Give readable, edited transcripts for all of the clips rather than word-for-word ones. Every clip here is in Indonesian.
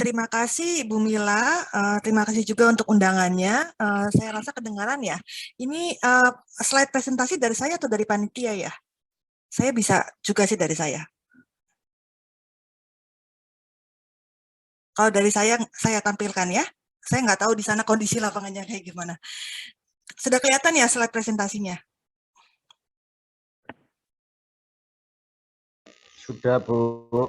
Terima kasih Bu Mila, terima kasih juga untuk undangannya. Saya rasa kedengaran ya. Ini slide presentasi dari saya atau dari panitia ya? Saya bisa juga sih dari saya. Kalau dari saya tampilkan ya. Saya nggak tahu di sana kondisi lapangannya kayak gimana. Sudah kelihatan ya slide presentasinya? Sudah, Bu.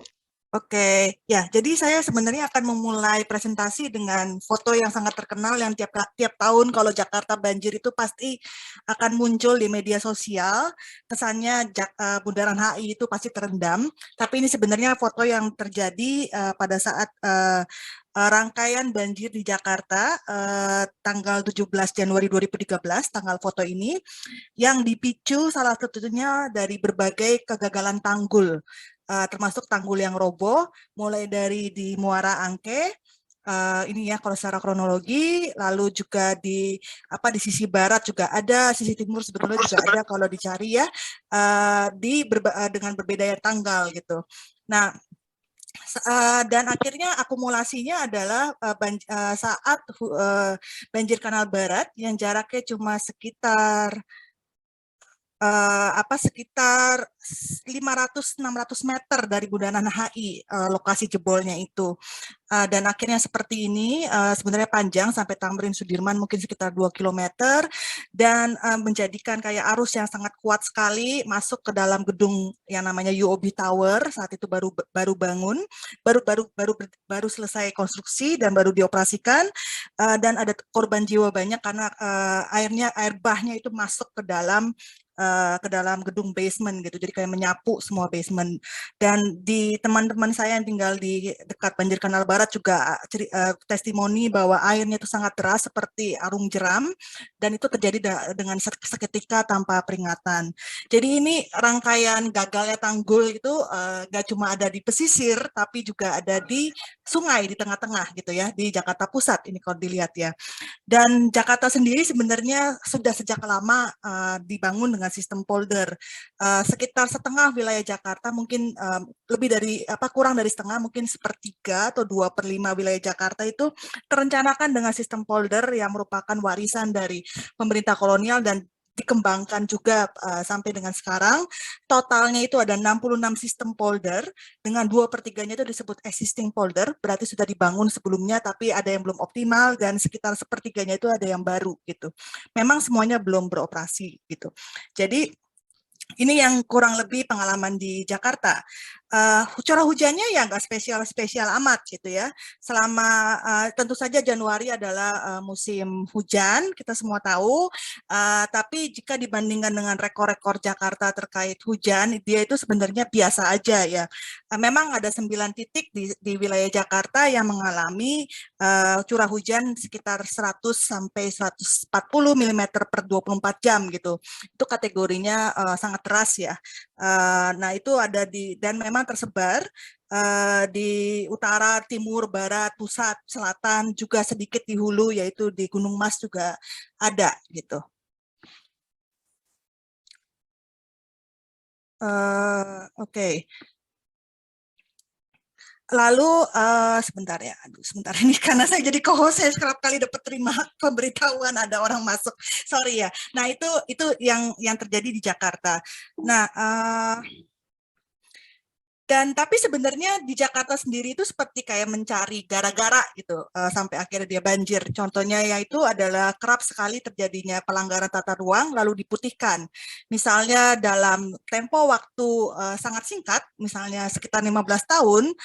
Oke, ya. Jadi saya sebenarnya akan memulai presentasi dengan foto yang sangat terkenal yang tiap tahun kalau Jakarta banjir itu pasti akan muncul di media sosial. Kesannya Bundaran HI itu pasti terendam. Tapi ini sebenarnya foto yang terjadi pada saat rangkaian banjir di Jakarta tanggal 17 Januari 2013, tanggal foto ini yang dipicu salah satunya dari berbagai kegagalan tanggul. Termasuk tanggul yang roboh, mulai dari di Muara Angke, ini ya kalau secara kronologi, lalu juga di sisi barat juga ada, sisi timur sebetulnya juga ada kalau dicari ya, dengan berbeda tanggal gitu. Nah, dan akhirnya akumulasinya adalah saat banjir Kanal Barat yang jaraknya cuma sekitar sekitar 500-600 meter dari Bundaran HI lokasi jebolnya itu. Dan akhirnya seperti ini, sebenarnya panjang sampai Tamrin Sudirman mungkin sekitar 2 kilometer, dan menjadikan kayak arus yang sangat kuat sekali masuk ke dalam gedung yang namanya UOB Tower. Saat itu baru bangun, baru selesai konstruksi dan baru dioperasikan, dan ada korban jiwa banyak karena air bahnya itu masuk ke dalam gedung basement gitu, jadi kayak menyapu semua basement. Dan di teman-teman saya yang tinggal di dekat banjir Kanal Barat juga testimoni bahwa airnya itu sangat deras seperti arung jeram, dan itu terjadi dengan seketika tanpa peringatan. Jadi ini rangkaian gagalnya tanggul itu gak cuma ada di pesisir, tapi juga ada di sungai di tengah-tengah gitu ya, di Jakarta Pusat ini kalau dilihat ya. Dan Jakarta sendiri sebenarnya sudah sejak lama dibangun dengan sistem polder. Sekitar setengah wilayah Jakarta, mungkin kurang dari setengah, mungkin sepertiga atau 2/5 wilayah Jakarta itu terencanakan dengan sistem polder yang merupakan warisan dari pemerintah kolonial dan dikembangkan juga sampai dengan sekarang. Totalnya itu ada 66 sistem polder, dengan 2/3-nya itu disebut existing polder, berarti sudah dibangun sebelumnya tapi ada yang belum optimal, dan sekitar sepertiganya itu ada yang baru gitu. Memang semuanya belum beroperasi gitu. Jadi ini yang kurang lebih pengalaman di Jakarta. Curah hujannya ya nggak spesial amat gitu ya. Selama tentu saja Januari adalah musim hujan, kita semua tahu. Tapi jika dibandingkan dengan rekor-rekor Jakarta terkait hujan, dia itu sebenarnya biasa aja ya. Memang ada 9 titik di wilayah Jakarta yang mengalami curah hujan sekitar 100 sampai 140 mm per 24 jam gitu. Itu kategorinya sangat deras ya. Nah itu ada dan memang tersebar di utara, timur, barat, pusat, selatan, juga sedikit di hulu, yaitu di Gunung Mas juga ada gitu. Oke. Lalu sebentar ya, sebentar ini karena saya jadi co-host, saya kerap kali dapat terima pemberitahuan ada orang masuk, sorry ya. Nah itu yang terjadi di Jakarta. Nah dan tapi sebenarnya di Jakarta sendiri itu seperti kayak mencari gara-gara gitu sampai akhirnya dia banjir. Contohnya yaitu adalah kerap sekali terjadinya pelanggaran tata ruang lalu diputihkan. Misalnya dalam tempo waktu sangat singkat, misalnya sekitar 15 tahun,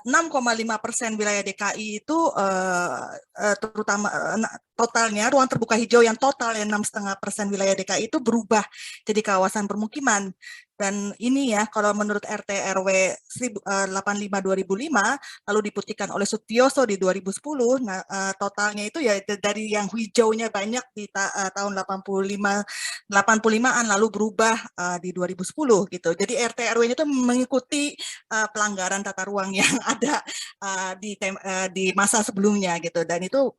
6,5% wilayah DKI itu terutama totalnya ruang terbuka hijau yang total yang 6,5% wilayah DKI itu berubah jadi kawasan permukiman. Dan ini ya, kalau menurut RT RW 85/2005, lalu diputihkan oleh Sutioso di 2010, nah totalnya itu ya dari yang hijaunya banyak di tahun 85-an, lalu berubah di 2010 gitu. Jadi RT RW-nya itu mengikuti pelanggaran tata ruang yang ada di masa sebelumnya gitu. Dan itu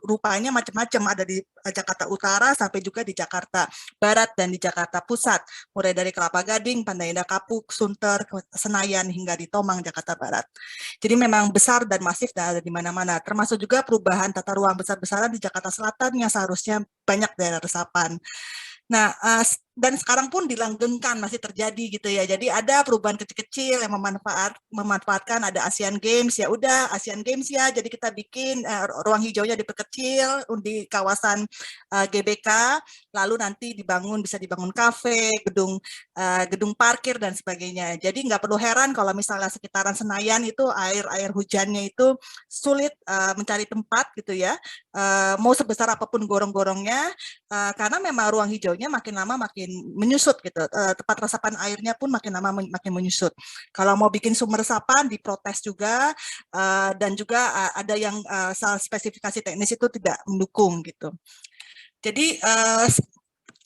rupanya macam-macam, ada di Jakarta Utara sampai juga di Jakarta Barat dan di Jakarta Pusat, mulai dari Kelapa Gading, Pandai Indah Kapuk, Sunter, Senayan hingga di Tomang, Jakarta Barat. Jadi memang besar dan masif dan ada di mana-mana, termasuk juga perubahan tata ruang besar-besaran di Jakarta Selatan yang seharusnya banyak daerah resapan. Nah, dan sekarang pun dilanggengkan masih terjadi gitu ya. Jadi ada perubahan kecil-kecil yang memanfaatkan ada Asian Games, ya udah Asian Games ya. Jadi kita bikin ruang hijaunya diperkecil di kawasan GBK, lalu nanti bisa dibangun kafe, gedung parkir dan sebagainya. Jadi nggak perlu heran kalau misalnya sekitaran Senayan itu air hujannya itu sulit mencari tempat gitu ya. Mau sebesar apapun gorong-gorongnya, karena memang ruang hijaunya makin lama makin menyusut gitu. Tempat resapan airnya pun makin lama makin menyusut. Kalau mau bikin sumber resapan diprotes juga, dan juga ada yang spesifikasi teknis itu tidak mendukung gitu. Jadi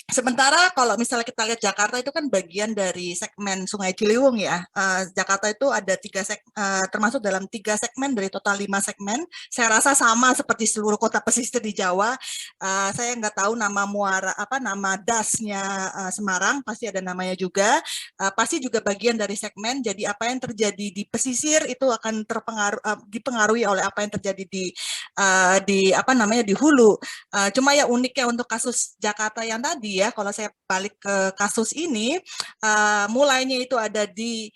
sementara kalau misalnya kita lihat Jakarta itu kan bagian dari segmen Sungai Ciliwung ya. Jakarta itu ada termasuk dalam 3 segmen dari total 5 segmen. Saya rasa sama seperti seluruh kota pesisir di Jawa. Saya nggak tahu nama nama dasnya Semarang, pasti ada namanya juga. Pasti juga bagian dari segmen. Jadi apa yang terjadi di pesisir itu akan dipengaruhi oleh apa yang terjadi di hulu. Cuma ya uniknya untuk kasus Jakarta yang tadi ya, kalau saya balik ke kasus ini, mulainya itu ada di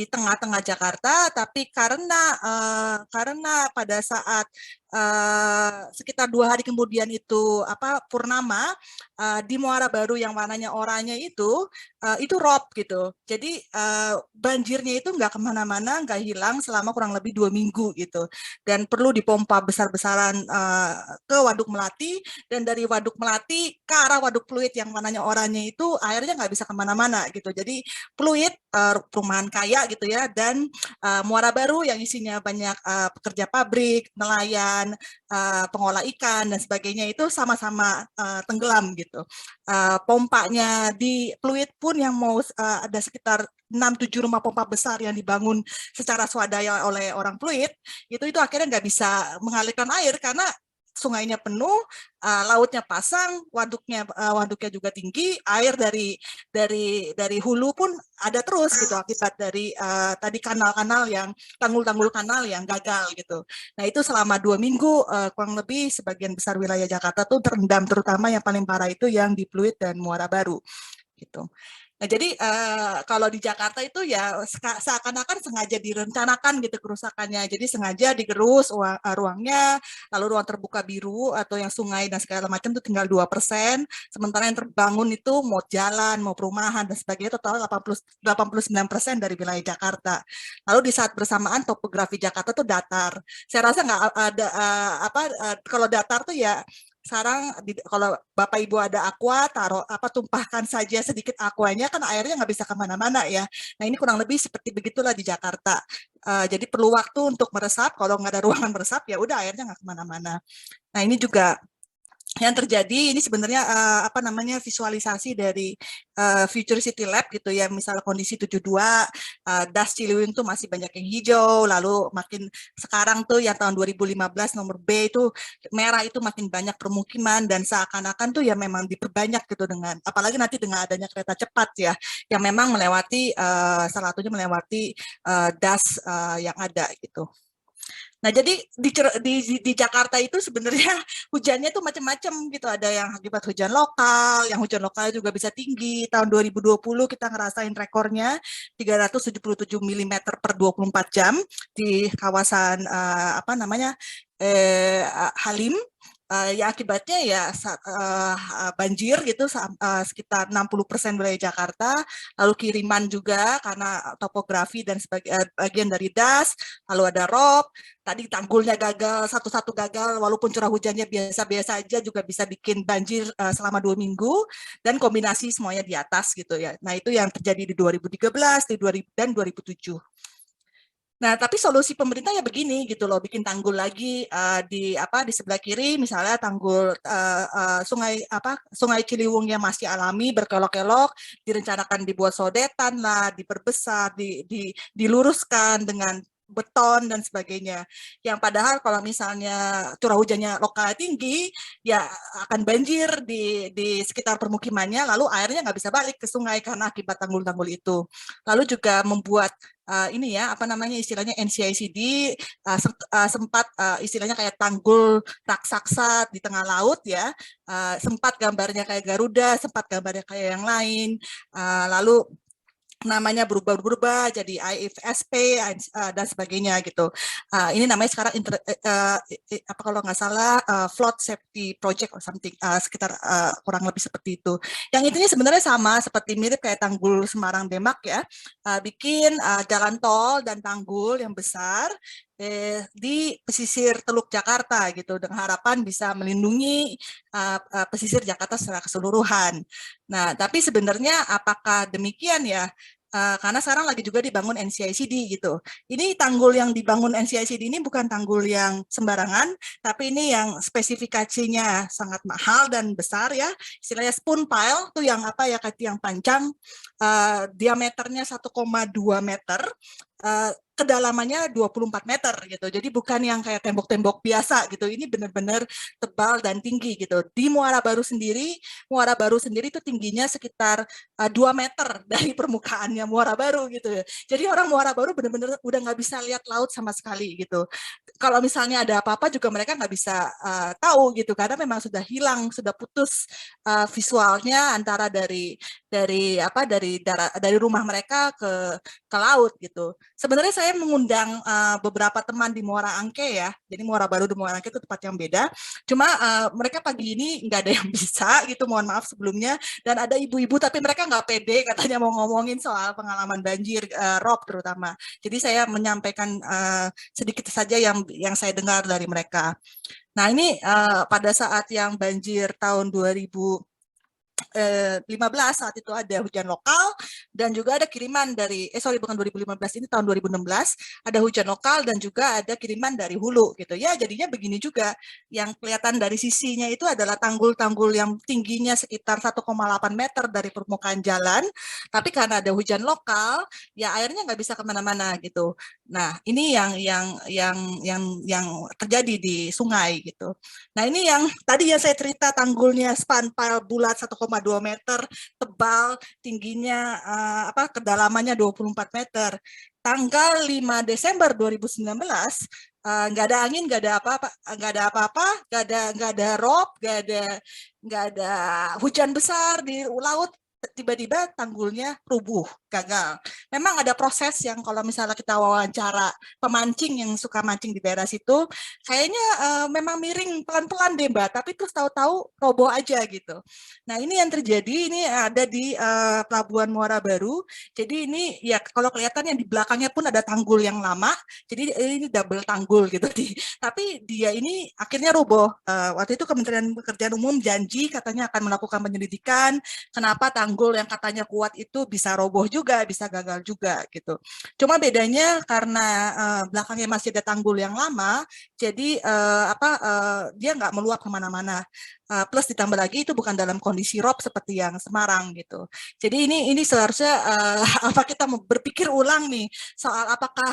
tengah-tengah Jakarta, tapi karena pada saat sekitar 2 hari kemudian itu purnama, di Muara Baru yang warnanya oranye itu rob gitu. Jadi banjirnya itu nggak kemana-mana, nggak hilang selama kurang lebih 2 minggu gitu. Dan perlu dipompa besar-besaran ke Waduk Melati, dan dari Waduk Melati ke arah Waduk Pluit yang warnanya oranye itu airnya nggak bisa kemana-mana gitu. Jadi Pluit perumahan kaya gitu ya, dan Muara Baru yang isinya banyak pekerja pabrik, nelayan, pengolah ikan dan sebagainya itu sama-sama tenggelam gitu. Pompanya di Pluit pun yang mau ada sekitar 6-7 rumah pompa besar yang dibangun secara swadaya oleh orang Pluit, itu akhirnya nggak bisa mengalirkan air karena sungainya penuh, lautnya pasang, waduknya juga tinggi, air dari hulu pun ada terus gitu akibat dari tadi tanggul-tanggul kanal yang gagal gitu. Nah itu selama 2 minggu kurang lebih sebagian besar wilayah Jakarta tuh terendam, terutama yang paling parah itu yang di Pluit dan Muara Baru gitu. Nah, jadi kalau di Jakarta itu ya seakan-akan sengaja direncanakan gitu kerusakannya. Jadi sengaja digerus ruangnya, lalu ruang terbuka biru atau yang sungai dan segala macam itu tinggal 2%. Sementara yang terbangun itu mau jalan, mau perumahan dan sebagainya total 89% dari wilayah Jakarta. Lalu di saat bersamaan topografi Jakarta tuh datar. Saya rasa nggak ada kalau datar tuh ya sekarang kalau Bapak Ibu ada aqua, tumpahkan saja sedikit aquanya, kan airnya nggak bisa kemana-mana ya. Nah ini kurang lebih seperti begitulah di Jakarta. Jadi perlu waktu untuk meresap, kalau nggak ada ruangan meresap ya udah airnya nggak kemana-mana. Nah ini juga yang terjadi, ini sebenarnya visualisasi dari Future City Lab gitu ya, misalnya kondisi 72, Das Ciliwung tuh masih banyak yang hijau, lalu makin sekarang tuh yang tahun 2015 nomor B itu merah, itu makin banyak permukiman dan seakan-akan tuh ya memang diperbanyak gitu, dengan apalagi nanti dengan adanya kereta cepat ya yang memang melewati salah satunya melewati Das yang ada gitu. Nah, jadi di Jakarta itu sebenarnya hujannya tuh macam-macam gitu. Ada yang akibat hujan lokal, yang hujan lokal juga bisa tinggi. Tahun 2020 kita ngerasain rekornya 377 mm per 24 jam di kawasan Halim. Ya akibatnya ya banjir gitu sekitar 60% wilayah Jakarta, lalu kiriman juga karena topografi dan bagian dari das, lalu ada rob, tadi tanggulnya gagal, satu-satu gagal, walaupun curah hujannya biasa-biasa aja juga bisa bikin banjir selama 2 minggu, dan kombinasi semuanya di atas gitu ya. Nah itu yang terjadi di 2013, di 2000 dan 2007. Nah, tapi solusi pemerintah ya begini gitu loh, bikin tanggul lagi di sebelah kiri, misalnya tanggul Sungai Ciliwung yang masih alami berkelok-kelok, direncanakan dibuat sodetan lah, diperbesar, diluruskan dengan beton dan sebagainya. Yang padahal kalau misalnya curah hujannya lokal tinggi, ya akan banjir di sekitar permukimannya, lalu airnya nggak bisa balik ke sungai karena akibat tanggul-tanggul itu. Lalu juga membuat ini ya, apa namanya istilahnya NCICD sempat istilahnya kayak tanggul raksasa di tengah laut ya, sempat gambarnya kayak Garuda, sempat gambarnya kayak yang lain, lalu namanya berubah-berubah jadi IFSP dan sebagainya gitu. Ini namanya sekarang apa kalau nggak salah flood safety project or something, sekitar kurang lebih seperti itu. Yang intinya sebenarnya sama seperti mirip kayak tanggul Semarang Demak ya, bikin jalan tol dan tanggul yang besar di pesisir Teluk Jakarta gitu dengan harapan bisa melindungi pesisir Jakarta secara keseluruhan. Nah, tapi sebenarnya apakah demikian ya? Karena sekarang lagi juga dibangun NCICD gitu. Ini tanggul yang dibangun NCICD ini bukan tanggul yang sembarangan, tapi ini yang spesifikasinya sangat mahal dan besar ya. Istilahnya spoon pile tuh yang apa ya, yang panjang, diameternya 1,2 meter. Kedalamannya 24 meter gitu. Jadi bukan yang kayak tembok-tembok biasa gitu. Ini benar-benar tebal dan tinggi gitu. Di Muara Baru sendiri itu tingginya sekitar 2 meter dari permukaannya Muara Baru gitu ya. Jadi orang Muara Baru benar-benar udah nggak bisa lihat laut sama sekali gitu. Kalau misalnya ada apa-apa juga mereka nggak bisa tahu gitu karena memang sudah hilang, sudah putus visualnya antara dari rumah mereka ke laut gitu. Sebenarnya saya mengundang beberapa teman di Muara Angke ya. Jadi Muara Baru dan Muara Angke itu tempat yang beda. Cuma mereka pagi ini nggak ada yang bisa gitu. Mohon maaf sebelumnya. Dan ada ibu-ibu tapi mereka nggak pede katanya mau ngomongin soal pengalaman banjir, rob terutama. Jadi saya menyampaikan sedikit saja yang saya dengar dari mereka. Nah ini pada saat yang banjir tahun 2015 saat itu ada hujan lokal dan juga ada kiriman dari bukan 2015, ini tahun 2016 ada hujan lokal dan juga ada kiriman dari hulu gitu ya. Jadinya begini juga, yang kelihatan dari sisinya itu adalah tanggul-tanggul yang tingginya sekitar 1,8 meter dari permukaan jalan, tapi karena ada hujan lokal ya airnya nggak bisa kemana-mana gitu. Nah ini yang terjadi di sungai gitu. Nah ini yang tadi ya saya cerita tanggulnya span pile bulat 1,2 meter, tebal, tingginya kedalamannya 24 meter. Tanggal 5 Desember 2019 nggak ada angin, nggak ada apa-apa, nggak ada rob, nggak ada hujan besar di laut, tiba-tiba tanggulnya rubuh, gagal. Memang ada proses yang kalau misalnya kita wawancara pemancing yang suka mancing di daerah situ, kayaknya memang miring pelan-pelan deh Mbak, tapi terus tahu-tahu roboh aja gitu. Nah ini yang terjadi, ini ada di Pelabuhan Muara Baru, jadi ini ya kalau kelihatan yang di belakangnya pun ada tanggul yang lama, jadi ini double tanggul gitu. Tapi dia ini akhirnya roboh. Waktu itu Kementerian Pekerjaan Umum janji katanya akan melakukan penyelidikan, kenapa tanggul yang katanya kuat itu bisa roboh juga, bisa gagal juga gitu. Cuma bedanya karena belakangnya masih ada tanggul yang lama, jadi dia nggak meluap kemana-mana. Plus ditambah lagi itu bukan dalam kondisi rob seperti yang Semarang gitu. Jadi ini seharusnya apa kita berpikir ulang nih soal apakah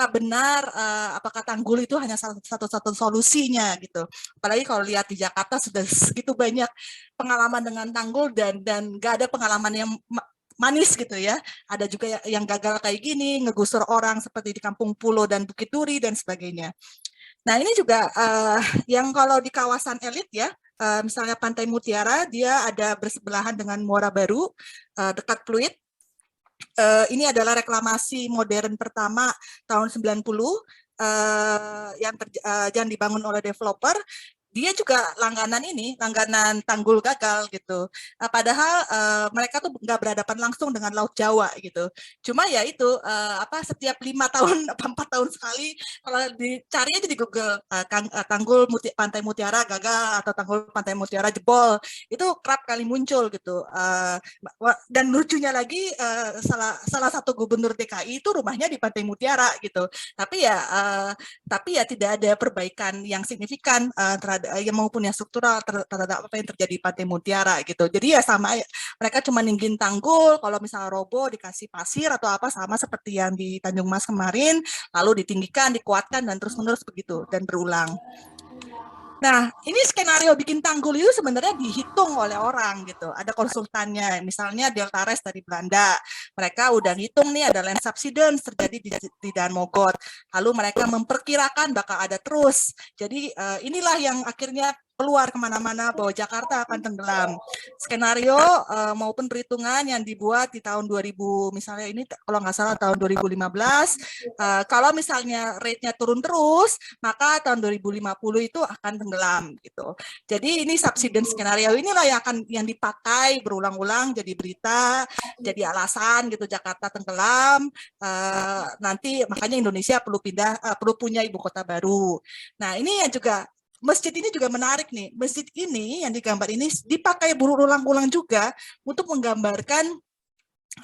benar, apakah tanggul itu hanya satu-satu solusinya gitu. Apalagi kalau lihat di Jakarta sudah segitu banyak pengalaman dengan tanggul dan nggak ada pengalaman yang manis gitu ya. Ada juga yang gagal kayak gini, ngegusur orang seperti di Kampung Pulo dan Bukit Duri dan sebagainya. Nah ini juga yang kalau di kawasan elit ya, misalnya Pantai Mutiara, dia ada bersebelahan dengan Muara Baru, dekat Pluit. Ini adalah reklamasi modern pertama tahun 90 yang dibangun oleh developer. Dia juga langganan tanggul gagal gitu. Padahal mereka tuh nggak berhadapan langsung dengan Laut Jawa gitu. Cuma ya itu setiap 5 tahun 4 tahun sekali kalau dicari aja di Google tanggul Pantai Mutiara gagal atau tanggul Pantai Mutiara jebol, itu kerap kali muncul gitu. Dan lucunya lagi salah satu gubernur DKI itu rumahnya di Pantai Mutiara gitu. Tapi ya tidak ada perbaikan yang signifikan terhadap yang maupun yang struktural terhadap apa yang terjadi di Pantai Mutiara gitu. Jadi ya sama, mereka cuma ninggin tanggul, kalau misalnya roboh dikasih pasir atau apa, sama seperti yang di Tanjung Mas kemarin, lalu ditinggikan, dikuatkan, dan terus-menerus begitu, dan berulang. Nah, ini skenario bikin tanggul itu sebenarnya dihitung oleh orang gitu. Ada konsultannya, misalnya Deltares dari Belanda. Mereka udah ngitung nih ada land subsidence terjadi di Dan Mogot. Lalu mereka memperkirakan bakal ada terus. Jadi inilah yang akhirnya keluar kemana-mana bahwa Jakarta akan tenggelam. Skenario maupun perhitungan yang dibuat di tahun 2000, misalnya ini kalau nggak salah tahun 2015, kalau misalnya rate-nya turun terus, maka tahun 2050 itu akan tenggelam gitu. Jadi ini subsidence skenario inilah yang dipakai berulang-ulang jadi berita, jadi alasan gitu Jakarta tenggelam. Nanti makanya Indonesia perlu punya ibu kota baru. Nah, ini yang juga masjid ini juga menarik nih. Masjid ini yang digambar ini dipakai berulang-ulang juga untuk menggambarkan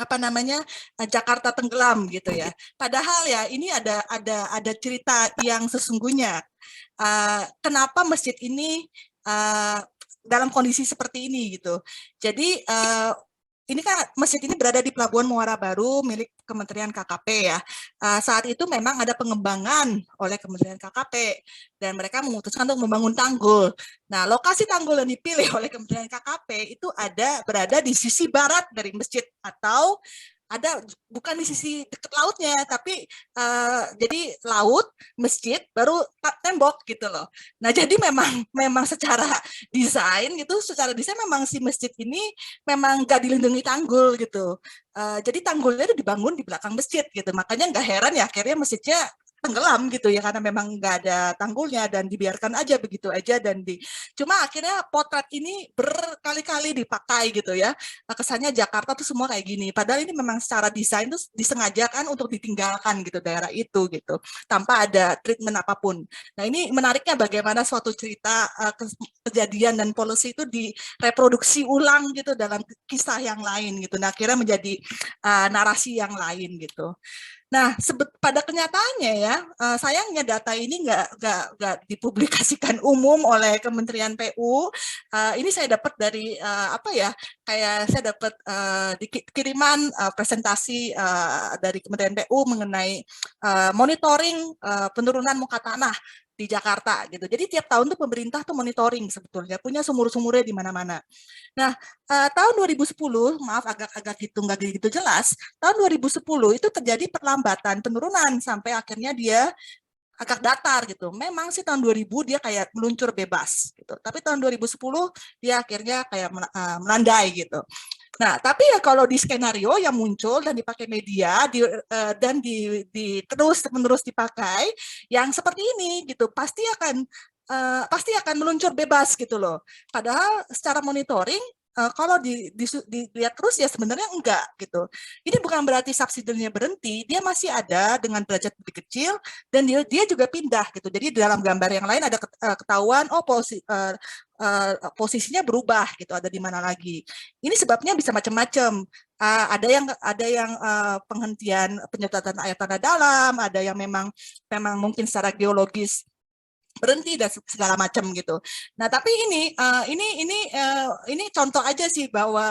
apa namanya Jakarta tenggelam gitu ya. Padahal ya ini ada cerita yang sesungguhnya. Kenapa masjid ini dalam kondisi seperti ini gitu. Jadi ini kan masjid ini berada di Pelabuhan Muara Baru milik Kementerian KKP ya. Saat itu memang ada pengembangan oleh Kementerian KKP dan mereka memutuskan untuk membangun tanggul. Nah, lokasi tanggul yang dipilih oleh Kementerian KKP itu berada di sisi barat dari masjid atau ada bukan di sisi dekat lautnya, tapi jadi laut, masjid, baru tembok gitu loh. Nah, jadi memang secara desain memang si masjid ini memang nggak dilindungi tanggul gitu. Jadi tanggulnya itu dibangun di belakang masjid gitu. Makanya nggak heran ya akhirnya masjidnya tenggelam gitu ya karena memang nggak ada tanggulnya dan dibiarkan aja begitu aja cuma akhirnya potret ini berkali-kali dipakai gitu ya. Kesannya Jakarta tuh semua kayak gini padahal ini memang secara desain tuh disengajakan untuk ditinggalkan gitu daerah itu gitu tanpa ada treatment apapun. Nah, ini menariknya bagaimana suatu cerita kejadian dan policy itu direproduksi ulang gitu dalam kisah yang lain gitu. Nah, akhirnya menjadi narasi yang lain gitu. Nah, pada kenyataannya ya, sayangnya data ini nggak dipublikasikan umum oleh Kementerian PU. Ini saya dapat dari kayak saya dapat kiriman presentasi dari Kementerian PU mengenai monitoring penurunan muka tanah di Jakarta gitu. Jadi tiap tahun tuh pemerintah tuh monitoring sebetulnya, punya sumur-sumurnya di mana-mana. Nah, tahun 2010, maaf agak hitung nggak gitu jelas, tahun 2010 itu terjadi perlambatan penurunan sampai akhirnya dia agak datar gitu. Memang sih tahun 2000 dia kayak meluncur bebas gitu. Tapi tahun 2010 dia akhirnya kayak melandai gitu. Nah, tapi ya kalau di skenario yang muncul dan dipakai media dan terus-menerus dipakai, yang seperti ini gitu, pasti akan meluncur bebas gitu loh. Padahal secara monitoring kalau dilihat terus ya sebenarnya enggak gitu. Ini bukan berarti subsidinya berhenti, dia masih ada dengan derajat lebih kecil dan dia juga pindah gitu. Jadi dalam gambar yang lain ada ketahuan posisinya berubah gitu, ada di mana lagi. Ini sebabnya bisa macam-macam. Ada yang penghentian penyemprotan air tanah dalam, ada yang memang mungkin secara geologis berhenti dan segala macam gitu. Nah, tapi ini contoh aja sih bahwa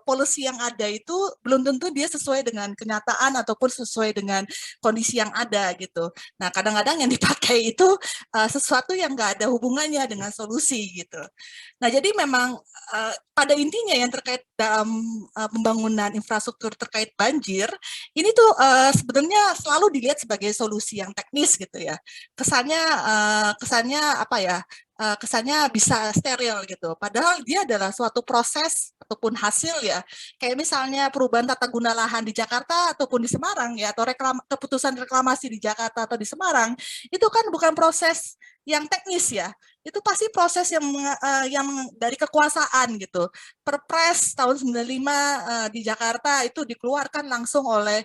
policy yang ada itu belum tentu dia sesuai dengan kenyataan ataupun sesuai dengan kondisi yang ada gitu. Nah, kadang-kadang yang dipakai itu sesuatu yang nggak ada hubungannya dengan solusi gitu. Nah, jadi memang pada intinya yang terkait dalam pembangunan infrastruktur terkait banjir, ini tuh sebenarnya selalu dilihat sebagai solusi yang teknis gitu ya. Kesannya apa ya? Kesannya bisa steril gitu. Padahal dia adalah suatu proses ataupun hasil ya. Kayak misalnya perubahan tata guna lahan di Jakarta ataupun di Semarang ya, atau keputusan reklamasi di Jakarta atau di Semarang, itu kan bukan proses yang teknis ya. Itu pasti proses yang dari kekuasaan gitu. Perpres tahun 95 di Jakarta itu dikeluarkan langsung oleh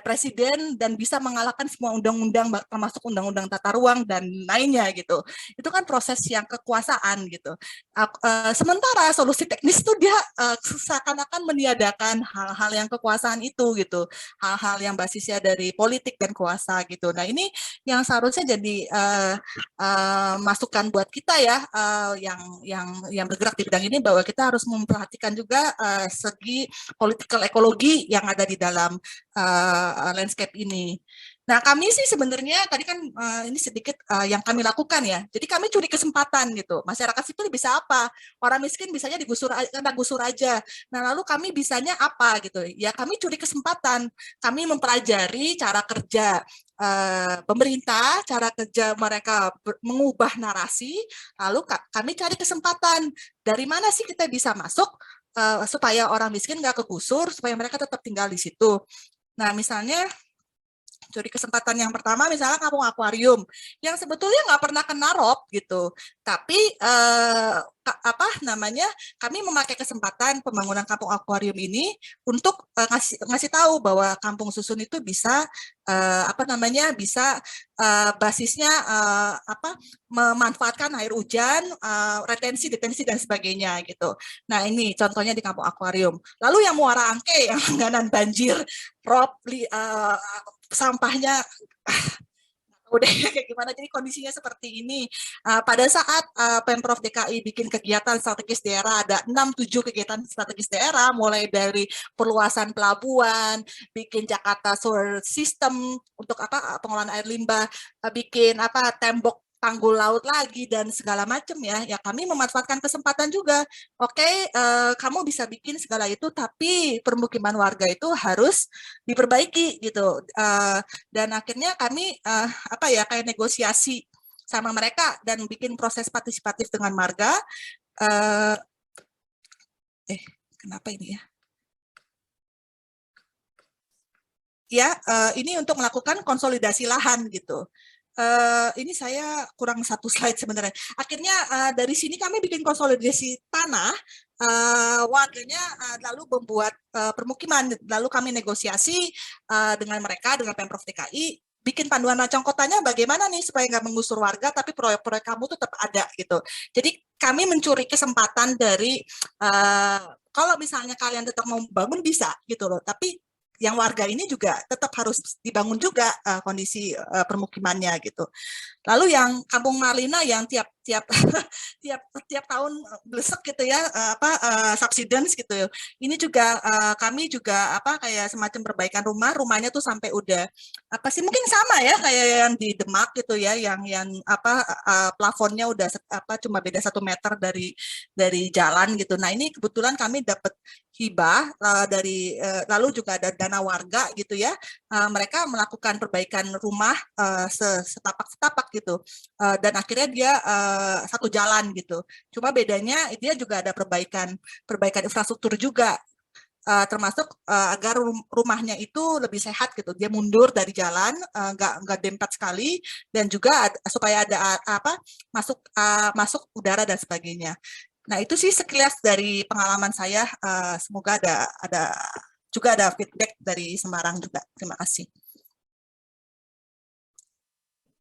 presiden dan bisa mengalahkan semua undang-undang termasuk undang-undang tata ruang dan lainnya gitu. Itu kan proses yang kekuasaan gitu. Sementara solusi teknis itu dia seakan-akan meniadakan hal-hal yang kekuasaan itu gitu. Hal-hal yang basisnya dari politik dan kuasa gitu. Nah, ini yang seharusnya jadi masukan buat buat kita ya yang bergerak di bidang ini, bahwa kita harus memperhatikan juga segi political ekologi yang ada di dalam landscape ini. Nah, kami sih sebenarnya tadi kan ini sedikit yang kami lakukan ya. Jadi kami curi kesempatan gitu. Masyarakat sipil bisa apa? Orang miskin bisanya digusur aja. Nah, lalu kami bisanya apa gitu? Ya kami curi kesempatan. Kami mempelajari cara kerja pemerintah, cara kerja mereka mengubah narasi. Lalu kami cari kesempatan. Dari mana sih kita bisa masuk supaya orang miskin nggak kegusur, supaya mereka tetap tinggal di situ. Nah, misalnya curi kesempatan yang pertama misalnya kampung akuarium yang sebetulnya nggak pernah kena rob gitu, tapi kami memakai kesempatan pembangunan kampung akuarium ini untuk ngasih tahu bahwa kampung susun itu bisa basisnya memanfaatkan air hujan, retensi, detensi dan sebagainya gitu. Nah, ini contohnya di kampung akuarium. Lalu yang Muara Angke yang langganan banjir rob sampahnya udah kayak gimana, jadi kondisinya seperti ini. Pada saat Pemprov DKI bikin kegiatan strategis daerah, ada 6-7 kegiatan strategis daerah, mulai dari perluasan pelabuhan, bikin Jakarta Sewer System untuk pengelolaan air limbah, bikin tembok tanggul laut lagi dan segala macam ya kami memanfaatkan kesempatan juga. Oke, kamu bisa bikin segala itu, tapi permukiman warga itu harus diperbaiki gitu. Dan akhirnya kami kayak negosiasi sama mereka dan bikin proses partisipatif dengan marga. Kenapa ini ya? Ya, ini untuk melakukan konsolidasi lahan gitu. Ini saya kurang satu slide sebenarnya. Akhirnya dari sini kami bikin konsolidasi tanah, warganya lalu membuat permukiman, lalu kami negosiasi dengan mereka, dengan Pemprov DKI, bikin panduan rancang kotanya bagaimana nih supaya nggak menggusur warga, tapi proyek-proyek kamu tuh tetap ada gitu. Jadi kami mencuri kesempatan dari kalau misalnya kalian tetap mau bangun bisa gitu loh, tapi yang warga ini juga tetap harus dibangun juga kondisi permukimannya gitu. Lalu yang Kampung Marlina yang tiap tahun blesek gitu ya, subsidence gitu. Ini juga kami juga kayak semacam perbaikan rumahnya tuh sampai udah mungkin sama ya kayak yang di Demak gitu ya, yang plafonnya udah cuma beda 1 meter dari jalan gitu. Nah, ini kebetulan kami dapat hibah lalu juga ada dana warga gitu ya. Mereka melakukan perbaikan rumah setapak-setapak gitu. Dan akhirnya dia satu jalan gitu. Cuma bedanya dia juga ada perbaikan infrastruktur juga. Termasuk agar rumahnya itu lebih sehat gitu, dia mundur dari jalan, nggak dempet sekali, dan juga supaya ada masuk udara dan sebagainya. Nah, itu sih sekilas dari pengalaman saya. Semoga ada feedback dari Semarang juga. Terima kasih.